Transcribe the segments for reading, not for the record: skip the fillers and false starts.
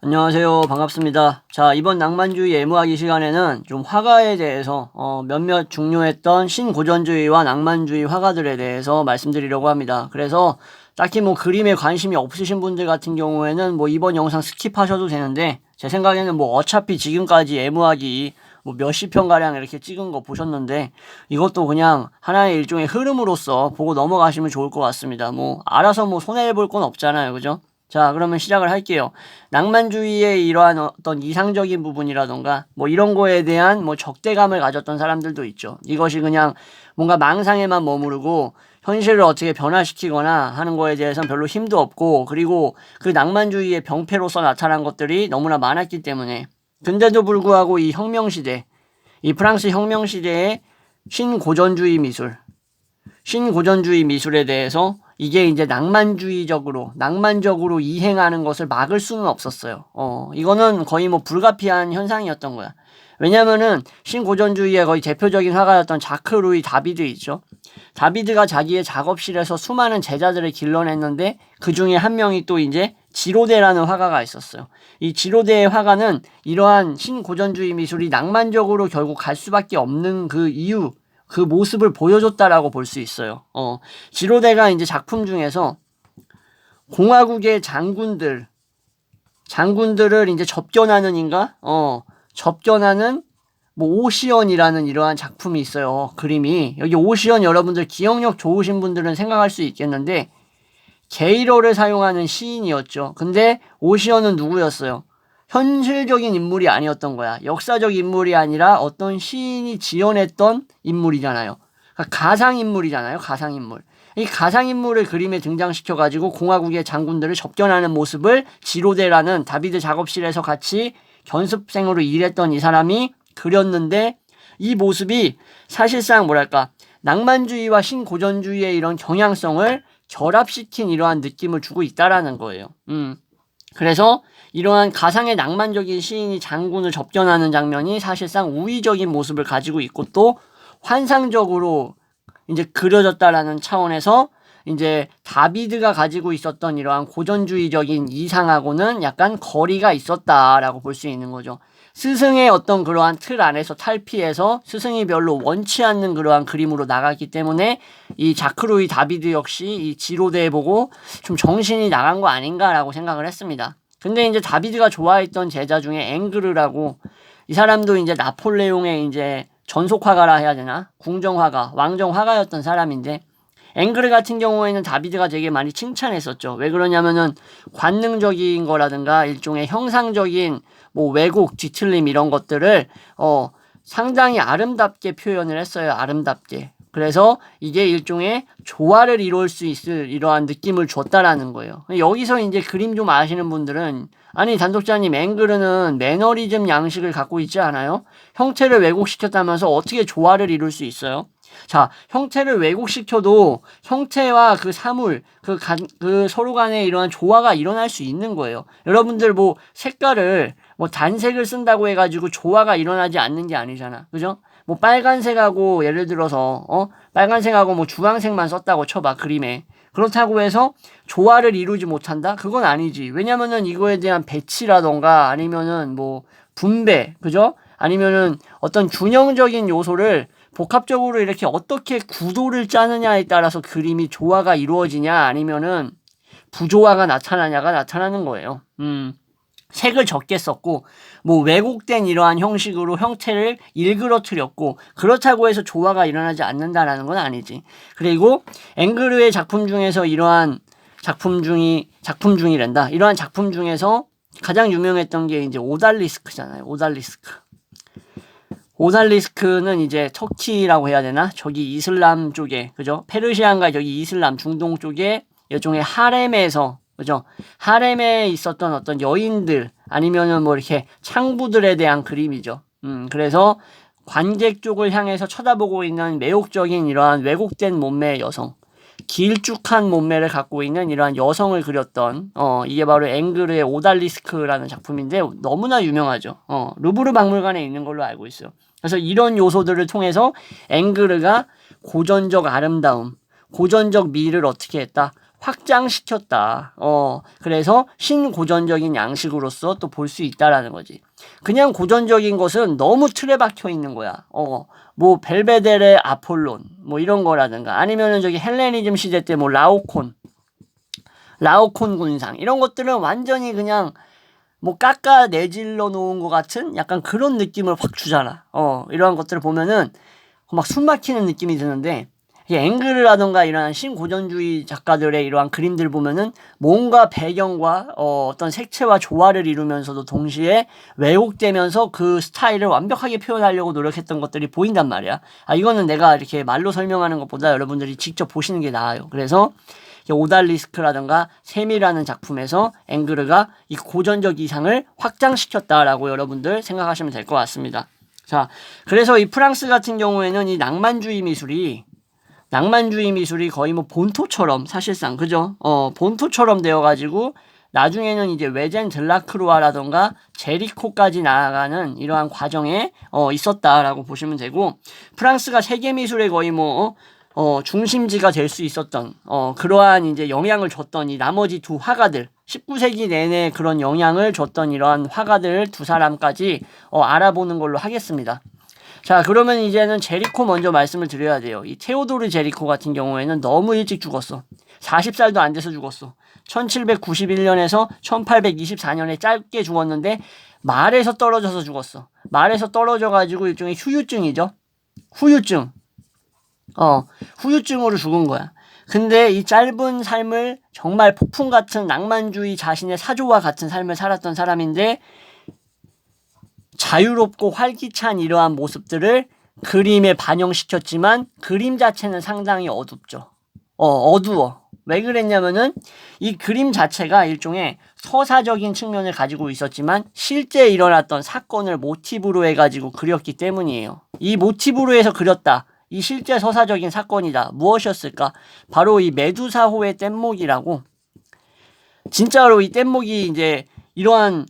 안녕하세요. 반갑습니다. 자, 이번 낭만주의 애무하기 시간에는 좀 화가에 대해서 몇몇 중요했던 신고전주의와 낭만주의 화가들에 대해서 말씀드리려고 합니다. 그래서 딱히 뭐 그림에 관심이 없으신 분들 같은 경우에는 뭐 이번 영상 스킵하셔도 되는데, 제 생각에는 뭐 어차피 지금까지 애무하기 뭐 몇십 편가량 이렇게 찍은 거 보셨는데, 이것도 그냥 하나의 일종의 흐름으로서 보고 넘어가시면 좋을 것 같습니다. 뭐 알아서 뭐 손해볼 건 없잖아요. 그죠? 자, 그러면 시작을 할게요. 낭만주의의 이러한 어떤 이상적인 부분이라던가 뭐 이런 거에 대한 뭐 적대감을 가졌던 사람들도 있죠. 이것이 그냥 뭔가 망상에만 머무르고 현실을 어떻게 변화시키거나 하는 거에 대해서는 별로 힘도 없고, 그리고 그 낭만주의의 병폐로서 나타난 것들이 너무나 많았기 때문에, 근데도 불구하고 이 혁명시대, 이 프랑스 혁명시대의 신고전주의 미술에 대해서 이게 이제 낭만적으로 이행하는 것을 막을 수는 없었어요. 이거는 거의 뭐 불가피한 현상이었던 거야. 왜냐면은 신고전주의의 거의 대표적인 화가였던 자크 루이 다비드 있죠. 다비드가 자기의 작업실에서 수많은 제자들을 길러냈는데, 그 중에 한 명이 또 이제 지로데라는 화가가 있었어요. 이 지로데의 화가는 이러한 신고전주의 미술이 낭만적으로 결국 갈 수밖에 없는 그 이유, 그 모습을 보여줬다라고 볼 수 있어요. 지로데가 이제 작품 중에서 공화국의 장군들을 이제 접견하는 뭐 오시언이라는 이러한 작품이 있어요. 그림이. 여기 오시언, 여러분들 기억력 좋으신 분들은 생각할 수 있겠는데 게이러를 사용하는 시인이었죠. 근데 오시언은 누구였어요? 현실적인 인물이 아니었던 거야. 역사적 인물이 아니라 어떤 시인이 지어냈던 인물이잖아요. 그러니까 가상인물이잖아요. 가상인물. 이 가상인물을 그림에 등장시켜가지고 공화국의 장군들을 접견하는 모습을 지로데라는 다비드 작업실에서 같이 견습생으로 일했던 이 사람이 그렸는데, 이 모습이 사실상 뭐랄까 낭만주의와 신고전주의의 이런 경향성을 결합시킨 이러한 느낌을 주고 있다라는 거예요. 그래서 이러한 가상의 낭만적인 시인이 장군을 접견하는 장면이 사실상 우위적인 모습을 가지고 있고, 또 환상적으로 이제 그려졌다라는 차원에서 이제 다비드가 가지고 있었던 이러한 고전주의적인 이상하고는 약간 거리가 있었다라고 볼 수 있는 거죠. 스승의 어떤 그러한 틀 안에서 탈피해서 스승이 별로 원치 않는 그러한 그림으로 나갔기 때문에 이 자크루이 다비드 역시 이 지로대 보고 좀 정신이 나간 거 아닌가라고 생각을 했습니다. 근데 이제 다비드가 좋아했던 제자 중에 앵그르라고, 이 사람도 이제 나폴레옹의 이제 전속화가라 해야 되나? 궁정화가, 왕정화가였던 사람인데, 앵그르 같은 경우에는 다비드가 되게 많이 칭찬했었죠. 왜 그러냐면은 관능적인 거라든가 일종의 형상적인 뭐 왜곡, 뒤틀림 이런 것들을 상당히 아름답게 표현을 했어요. 아름답게. 그래서 이게 일종의 조화를 이룰 수 있을 이러한 느낌을 줬다라는 거예요. 여기서 이제 그림 좀 아시는 분들은, 아니 단독자님, 앵그르는 매너리즘 양식을 갖고 있지 않아요? 형태를 왜곡시켰다면서 어떻게 조화를 이룰 수 있어요? 자, 형태를 왜곡시켜도 형태와 그 사물, 그 서로 간에 이러한 조화가 일어날 수 있는 거예요. 여러분들 뭐 색깔을 뭐 단색을 쓴다고 해가지고 조화가 일어나지 않는 게 아니잖아. 그죠? 뭐 빨간색하고 예를 들어서 빨간색하고 뭐 주황색만 썼다고 쳐봐, 그림에. 그렇다고 해서 조화를 이루지 못한다? 그건 아니지. 왜냐면은 이거에 대한 배치라던가 아니면은 뭐 분배, 그죠? 아니면은 어떤 균형적인 요소를 복합적으로 이렇게 어떻게 구도를 짜느냐에 따라서 그림이 조화가 이루어지냐 아니면은 부조화가 나타나냐가 나타나는 거예요. 색을 적게 썼고 뭐 왜곡된 이러한 형식으로 형태를 일그러뜨렸고, 그렇다고 해서 조화가 일어나지 않는다라는 건 아니지. 그리고 앵그르의 작품 중에서 이러한 작품 중에서 가장 유명했던 게 이제 오달리스크잖아요. 오달리스크는 이제 터키라고 해야 되나? 저기 이슬람 쪽에, 그죠? 페르시안과 저기 이슬람 중동 쪽에 일종의 하렘에서, 그죠? 하렘에 있었던 어떤 여인들 아니면은 뭐 이렇게 창부들에 대한 그림이죠. 그래서 관객 쪽을 향해서 쳐다보고 있는 매혹적인 이러한 왜곡된 몸매의 여성, 길쭉한 몸매를 갖고 있는 이러한 여성을 그렸던 이게 바로 앵그르의 오달리스크라는 작품인데 너무나 유명하죠. 루브르 박물관에 있는 걸로 알고 있어요. 그래서 이런 요소들을 통해서 앵그르가 고전적 아름다움, 고전적 미를 어떻게 했다? 확장시켰다. 그래서 신고전적인 양식으로서 또 볼 수 있다라는 거지. 그냥 고전적인 것은 너무 틀에 박혀 있는 거야. 뭐 벨베데레 아폴론 뭐 이런 거라든가 아니면은 저기 헬레니즘 시대 때 뭐 라오콘 군상 이런 것들은 완전히 그냥 뭐 깎아 내질러 놓은 것 같은 약간 그런 느낌을 확 주잖아. 이러한 것들을 보면은 막 숨 막히는 느낌이 드는데 앵그르라던가 이러한 신고전주의 작가들의 이러한 그림들 보면은 뭔가 배경과 어떤 색채와 조화를 이루면서도 동시에 왜곡되면서 그 스타일을 완벽하게 표현하려고 노력했던 것들이 보인단 말이야. 이거는 내가 이렇게 말로 설명하는 것보다 여러분들이 직접 보시는 게 나아요. 그래서 오달리스크라든가 셈이라는 작품에서 앵그르가 이 고전적 이상을 확장시켰다라고 여러분들 생각하시면 될 것 같습니다. 자, 그래서 이 프랑스 같은 경우에는 이 낭만주의 미술이 거의 뭐 본토처럼 사실상 그죠? 본토처럼 되어가지고 나중에는 이제 외젠 들라크루아라던가 제리코까지 나아가는 이러한 과정에 있었다라고 보시면 되고 프랑스가 세계 미술의 거의 뭐 중심지가 될 수 있었던 그러한 이제 영향을 줬던 이 나머지 두 화가들 19세기 내내 그런 영향을 줬던 이러한 화가들 두 사람까지 알아보는 걸로 하겠습니다. 자, 그러면 이제는 제리코 먼저 말씀을 드려야 돼요. 이 테오도르 제리코 같은 경우에는 너무 일찍 죽었어. 40살도 안 돼서 죽었어. 1791년에서 1824년에 짧게 죽었는데 말에서 떨어져서 죽었어. 말에서 떨어져가지고 일종의 후유증이죠. 후유증으로 죽은 거야. 근데 이 짧은 삶을 정말 폭풍 같은 낭만주의 자신의 사조와 같은 삶을 살았던 사람인데 자유롭고 활기찬 이러한 모습들을 그림에 반영시켰지만 그림 자체는 상당히 어둡죠. 어두워. 왜 그랬냐면은 이 그림 자체가 일종의 서사적인 측면을 가지고 있었지만 실제 일어났던 사건을 모티브로 해가지고 그렸기 때문이에요. 이 모티브로 해서 그렸다. 이 실제 서사적인 사건이다. 무엇이었을까? 바로 이 메두사호의 뗏목이라고. 진짜로 이 뗏목이 이제 이러한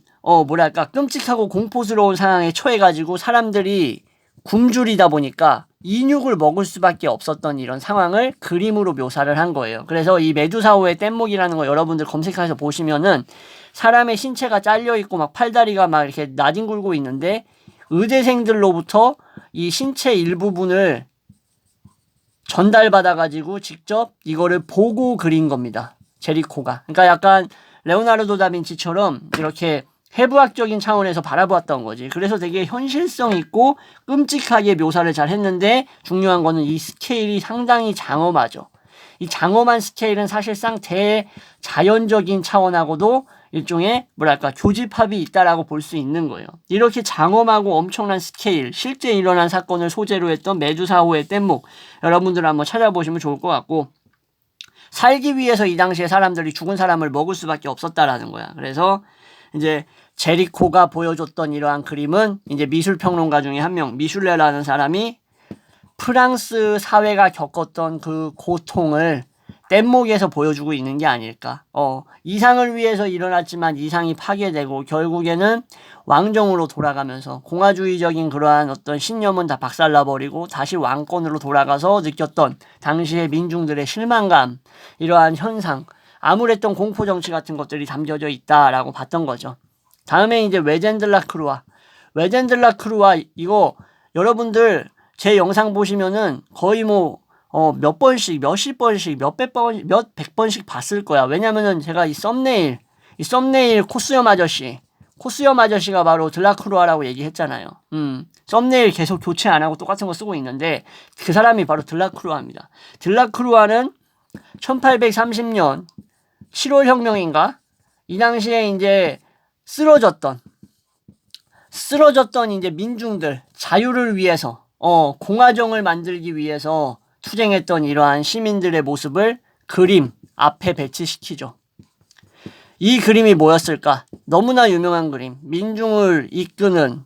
끔찍하고 공포스러운 상황에 처해가지고 사람들이 굶주리다 보니까 인육을 먹을 수밖에 없었던 이런 상황을 그림으로 묘사를 한 거예요. 그래서 이 메두사호의 뗏목이라는 거 여러분들 검색해서 보시면은 사람의 신체가 잘려있고 막 팔다리가 막 이렇게 나뒹굴고 있는데 의대생들로부터 이 신체 일부분을 전달받아가지고 직접 이거를 보고 그린 겁니다. 제리코가. 그러니까 약간 레오나르도 다빈치처럼 이렇게 해부학적인 차원에서 바라보았던 거지. 그래서 되게 현실성 있고 끔찍하게 묘사를 잘 했는데 중요한 거는 이 스케일이 상당히 장엄하죠. 이 장엄한 스케일은 사실상 대자연적인 차원하고도 일종의 교집합이 있다라고 볼 수 있는 거예요. 이렇게 장엄하고 엄청난 스케일, 실제 일어난 사건을 소재로 했던 메두사호의 뗏목 여러분들 한번 찾아보시면 좋을 것 같고 살기 위해서 이 당시에 사람들이 죽은 사람을 먹을 수밖에 없었다라는 거야. 그래서 이제 제리코가 보여줬던 이러한 그림은 이제 미술평론가 중에 한 명, 미슐레라는 사람이 프랑스 사회가 겪었던 그 고통을 뗏목에서 보여주고 있는 게 아닐까. 이상을 위해서 일어났지만 이상이 파괴되고 결국에는 왕정으로 돌아가면서 공화주의적인 그러한 어떤 신념은 다 박살나버리고 다시 왕권으로 돌아가서 느꼈던 당시의 민중들의 실망감, 이러한 현상, 암울했던 공포정치 같은 것들이 담겨져 있다라고 봤던 거죠. 다음에 이제 외젠 들라크루아 이거 여러분들 제 영상 보시면은 거의 뭐 몇 번씩, 몇십 번씩, 몇백 번씩 봤을 거야. 왜냐면은 제가 이 썸네일 코스염 아저씨가 바로 들라크루아라고 얘기했잖아요. 썸네일 계속 교체 안 하고 똑같은 거 쓰고 있는데 그 사람이 바로 들라크루아입니다. 들라크루아는 1830년 7월 혁명인가? 이 당시에 이제 쓰러졌던 이제 민중들 자유를 위해서 공화정을 만들기 위해서 투쟁했던 이러한 시민들의 모습을 그림 앞에 배치시키죠. 이 그림이 뭐였을까? 너무나 유명한 그림. 민중을 이끄는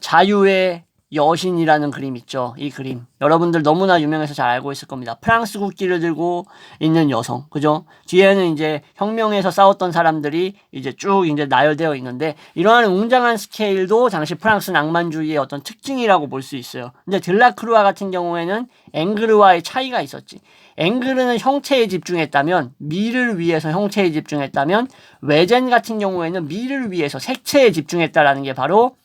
자유의 여신이라는 그림 있죠. 이 그림. 여러분들 너무나 유명해서 잘 알고 있을 겁니다. 프랑스 국기를 들고 있는 여성. 그죠? 뒤에는 이제 혁명에서 싸웠던 사람들이 이제 쭉 이제 나열되어 있는데, 이러한 웅장한 스케일도 당시 프랑스 낭만주의의 어떤 특징이라고 볼 수 있어요. 근데 들라크루아 같은 경우에는 앵그르와의 차이가 있었지. 앵그르는 형체에 집중했다면, 미를 위해서 형체에 집중했다면, 외젠 같은 경우에는 미를 위해서 색채에 집중했다라는 게 바로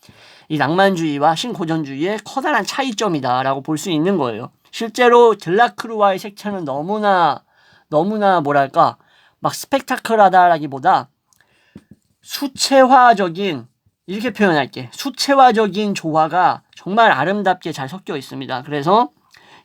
이 낭만주의와 신고전주의의 커다란 차이점이다라고 볼 수 있는 거예요. 실제로 들라크루아의 색채는 너무나 뭐랄까 막 스펙타클하다라기보다 수채화적인, 이렇게 표현할게, 수채화적인 조화가 정말 아름답게 잘 섞여 있습니다. 그래서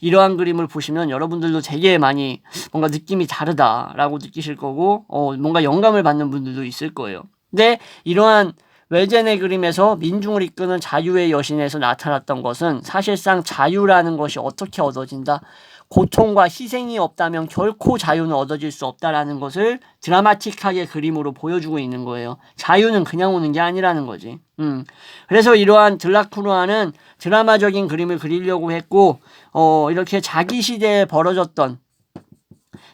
이러한 그림을 보시면 여러분들도 되게 많이 뭔가 느낌이 다르다라고 느끼실 거고, 뭔가 영감을 받는 분들도 있을 거예요. 근데 이러한 외젠의 그림에서 민중을 이끄는 자유의 여신에서 나타났던 것은 사실상 자유라는 것이 어떻게 얻어진다? 고통과 희생이 없다면 결코 자유는 얻어질 수 없다라는 것을 드라마틱하게 그림으로 보여주고 있는 거예요. 자유는 그냥 오는 게 아니라는 거지. 그래서 이러한 들라크루아는 드라마적인 그림을 그리려고 했고, 이렇게 자기 시대에 벌어졌던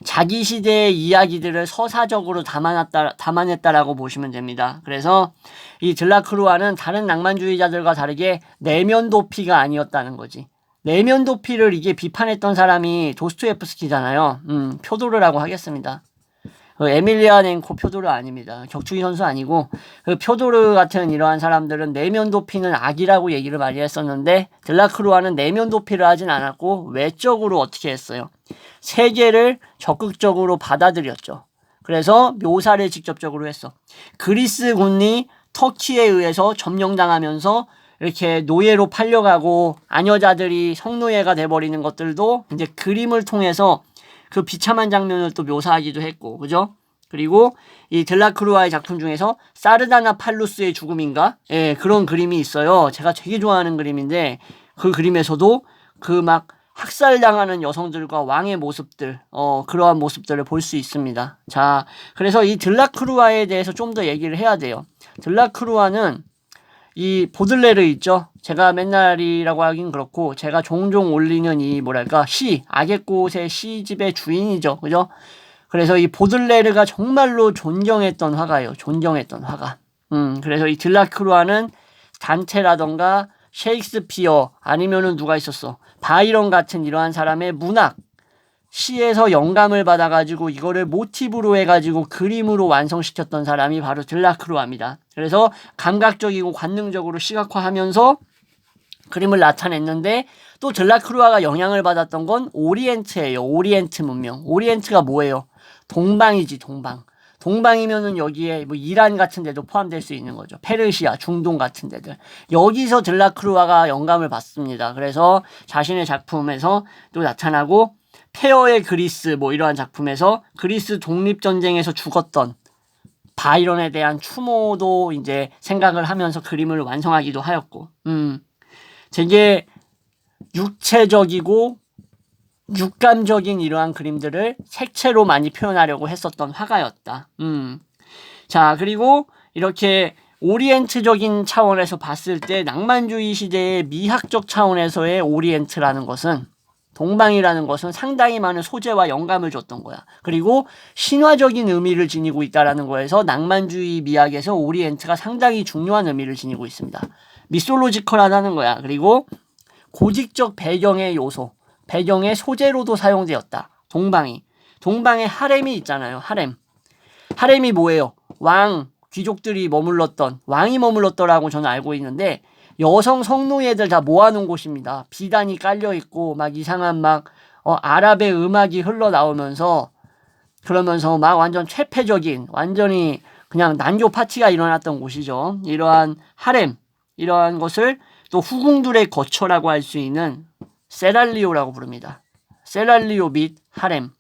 자기 시대의 이야기들을 서사적으로 담아냈다라고 보시면 됩니다. 그래서 이 들라크루아는 다른 낭만주의자들과 다르게 내면 도피가 아니었다는 거지. 내면 도피를 이게 비판했던 사람이 도스토옙스키잖아요. 표도르라고 하겠습니다. 에밀리아넨코 표도르 아닙니다. 격투기 선수 아니고, 표도르 같은 이러한 사람들은 내면 도피는 악이라고 얘기를 많이 했었는데, 들라크루아는 내면 도피를 하진 않았고 외적으로 어떻게 했어요? 세계를 적극적으로 받아들였죠. 그래서 묘사를 직접적으로 했어. 그리스 군이 터키에 의해서 점령당하면서 이렇게 노예로 팔려가고 아녀자들이 성노예가 돼버리는 것들도 이제 그림을 통해서 그 비참한 장면을 또 묘사하기도 했고, 그죠? 그리고 이 들라크루아의 작품 중에서 사르다나 팔루스의 죽음인가? 예, 그런 그림이 있어요. 제가 되게 좋아하는 그림인데, 그 그림에서도 그 막 학살당하는 여성들과 왕의 모습들, 그러한 모습들을 볼 수 있습니다. 자, 그래서 이 들라크루아에 대해서 좀 더 얘기를 해야 돼요. 들라크루아는 이 보들레르 있죠? 제가 맨날이라고 하긴 그렇고, 제가 종종 올리는 이 뭐랄까 시, 악의 꽃의 시집의 주인이죠. 그죠? 그래서 이 보들레르가 정말로 존경했던 화가예요. 존경했던 화가. 그래서 이 들라크루아는 단테라던가 셰익스피어, 아니면은 누가 있었어? 바이런 같은 이러한 사람의 문학, 시에서 영감을 받아가지고 이거를 모티브로 해가지고 그림으로 완성시켰던 사람이 바로 들라크루아입니다. 그래서 감각적이고 관능적으로 시각화하면서 그림을 나타냈는데, 또 들라크루아가 영향을 받았던 건 오리엔트예요. 오리엔트 문명. 오리엔트가 뭐예요? 동방이지, 동방. 동방이면은 여기에 뭐 이란 같은 데도 포함될 수 있는 거죠. 페르시아, 중동 같은 데들. 여기서 들라크루아가 영감을 받습니다. 그래서 자신의 작품에서 또 나타나고, 페어의 그리스 뭐 이러한 작품에서 그리스 독립전쟁에서 죽었던 바이런에 대한 추모도 이제 생각을 하면서 그림을 완성하기도 하였고, 되게 육체적이고 육감적인 이러한 그림들을 색채로 많이 표현하려고 했었던 화가였다. 자, 그리고 이렇게 오리엔트적인 차원에서 봤을 때 낭만주의 시대의 미학적 차원에서의 오리엔트라는 것은, 동방이라는 것은 상당히 많은 소재와 영감을 줬던 거야. 그리고 신화적인 의미를 지니고 있다라는 거에서 낭만주의 미학에서 오리엔트가 상당히 중요한 의미를 지니고 있습니다. 미솔로지컬하다는 거야. 그리고 고직적 배경의 요소, 배경의 소재로도 사용되었다. 동방에 하렘이 있잖아요. 하렘이 뭐예요? 귀족들이 머물렀던, 왕이 머물렀더라고 저는 알고 있는데, 여성 성노예들 다 모아놓은 곳입니다. 비단이 깔려있고 막 이상한 아랍의 음악이 흘러나오면서, 그러면서 막 완전 최폐적인, 완전히 그냥 난교 파티가 일어났던 곳이죠. 이러한 하렘, 이러한 것을 또 후궁들의 거처라고 할 수 있는 세랄리오라고 부릅니다. 세랄리오 및 하렘.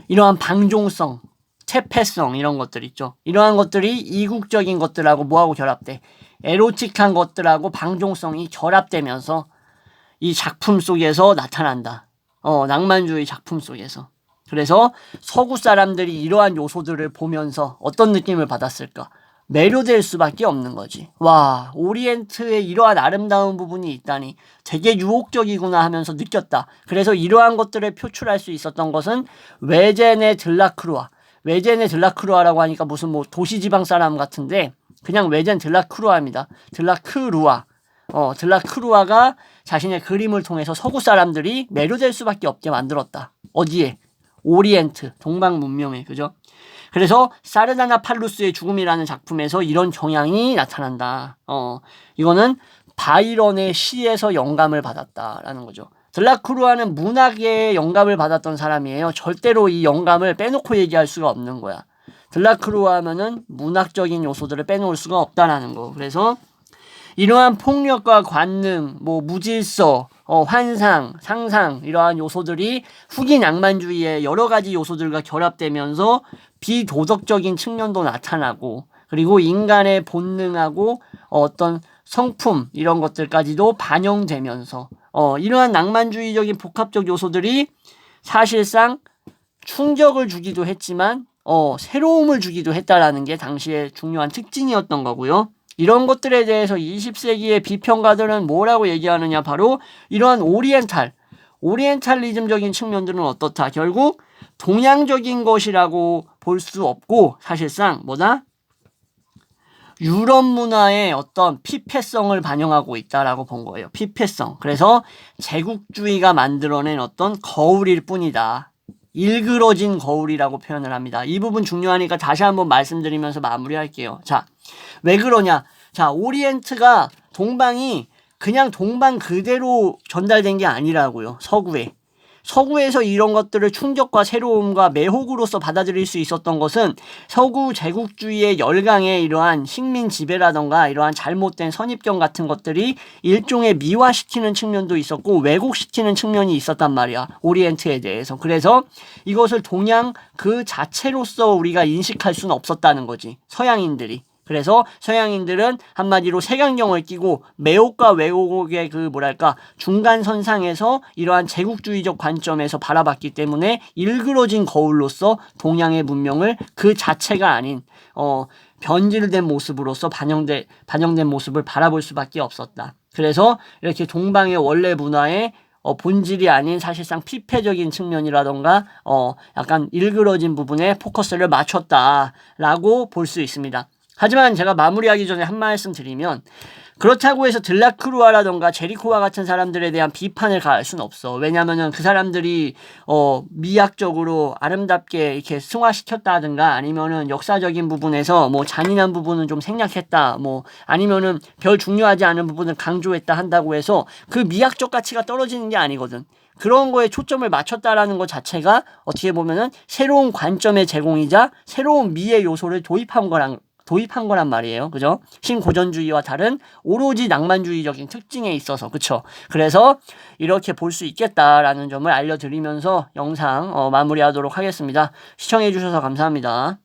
이러한 방종성, 퇴폐성 이런 것들 있죠. 이러한 것들이 이국적인 것들하고 뭐하고 결합돼? 에로틱한 것들하고 방종성이 결합되면서 이 작품 속에서 나타난다. 낭만주의 작품 속에서. 그래서 서구 사람들이 이러한 요소들을 보면서 어떤 느낌을 받았을까? 매료될 수밖에 없는 거지. 와, 오리엔트에 이러한 아름다운 부분이 있다니 되게 유혹적이구나 하면서 느꼈다. 그래서 이러한 것들을 표출할 수 있었던 것은 외제네 들라크루아. 외제네 들라크루아라고 하니까 무슨 뭐 도시지방 사람 같은데 그냥 외젠 들라크루아입니다. 들라크루아. 들라크루아가 자신의 그림을 통해서 서구 사람들이 매료될 수밖에 없게 만들었다. 어디에? 오리엔트, 동방 문명에, 그죠? 그래서 사르다나 팔루스의 죽음이라는 작품에서 이런 경향이 나타난다. 이거는 바이런의 시에서 영감을 받았다라는 거죠. 들라크루아는 문학에 영감을 받았던 사람이에요. 절대로 이 영감을 빼놓고 얘기할 수가 없는 거야. 들라크루아 하면은 문학적인 요소들을 빼놓을 수가 없다라는 거. 그래서 이러한 폭력과 관능, 뭐 무질서, 환상, 상상 이러한 요소들이 후기 낭만주의의 여러 가지 요소들과 결합되면서 비도덕적인 측면도 나타나고 그리고 인간의 본능하고 어떤 성품 이런 것들까지도 반영되면서 이러한 낭만주의적인 복합적 요소들이 사실상 충격을 주기도 했지만 새로움을 주기도 했다라는 게 당시의 중요한 특징이었던 거고요. 이런 것들에 대해서 20세기의 비평가들은 뭐라고 얘기하느냐, 바로 이러한 오리엔탈리즘적인 측면들은 어떻다. 결국 동양적인 것이라고 볼 수 없고 사실상 뭐다? 유럽 문화의 어떤 피폐성을 반영하고 있다라고 본 거예요. 피폐성. 그래서 제국주의가 만들어낸 어떤 거울일 뿐이다. 일그러진 거울이라고 표현을 합니다. 이 부분 중요하니까 다시 한번 말씀드리면서 마무리할게요. 자, 왜 그러냐? 자, 오리엔트가 동방이 그냥 동방 그대로 전달된 게 아니라고요. 서구에서 이런 것들을 충격과 새로움과 매혹으로서 받아들일 수 있었던 것은 서구 제국주의의 열강의 이러한 식민 지배라던가 이러한 잘못된 선입견 같은 것들이 일종의 미화시키는 측면도 있었고 왜곡시키는 측면이 있었단 말이야. 오리엔트에 대해서. 그래서 이것을 동양 그 자체로서 우리가 인식할 수는 없었다는 거지. 서양인들이. 그래서 서양인들은 한마디로 색안경을 끼고 매혹과 왜곡의 그 중간선상에서 이러한 제국주의적 관점에서 바라봤기 때문에 일그러진 거울로서 동양의 문명을 그 자체가 아닌 변질된 모습으로서 반영된 모습을 바라볼 수밖에 없었다. 그래서 이렇게 동방의 원래 문화의 본질이 아닌 사실상 피폐적인 측면이라던가 약간 일그러진 부분에 포커스를 맞췄다라고 볼 수 있습니다. 하지만 제가 마무리하기 전에 한 말씀 드리면 그렇다고 해서 들라크루아라던가 제리코와 같은 사람들에 대한 비판을 가할 수는 없어. 왜냐면은 그 사람들이 미학적으로 아름답게 이렇게 승화시켰다든가 아니면은 역사적인 부분에서 뭐 잔인한 부분은 좀 생략했다. 뭐 아니면은 별 중요하지 않은 부분을 강조했다 한다고 해서 그 미학적 가치가 떨어지는 게 아니거든. 그런 거에 초점을 맞췄다라는 것 자체가 어떻게 보면은 새로운 관점의 제공이자 새로운 미의 요소를 도입한 거란 말이에요. 그죠? 신고전주의와 다른 오로지 낭만주의적인 특징에 있어서. 그쵸? 그래서 이렇게 볼 수 있겠다라는 점을 알려드리면서 영상 마무리하도록 하겠습니다. 시청해주셔서 감사합니다.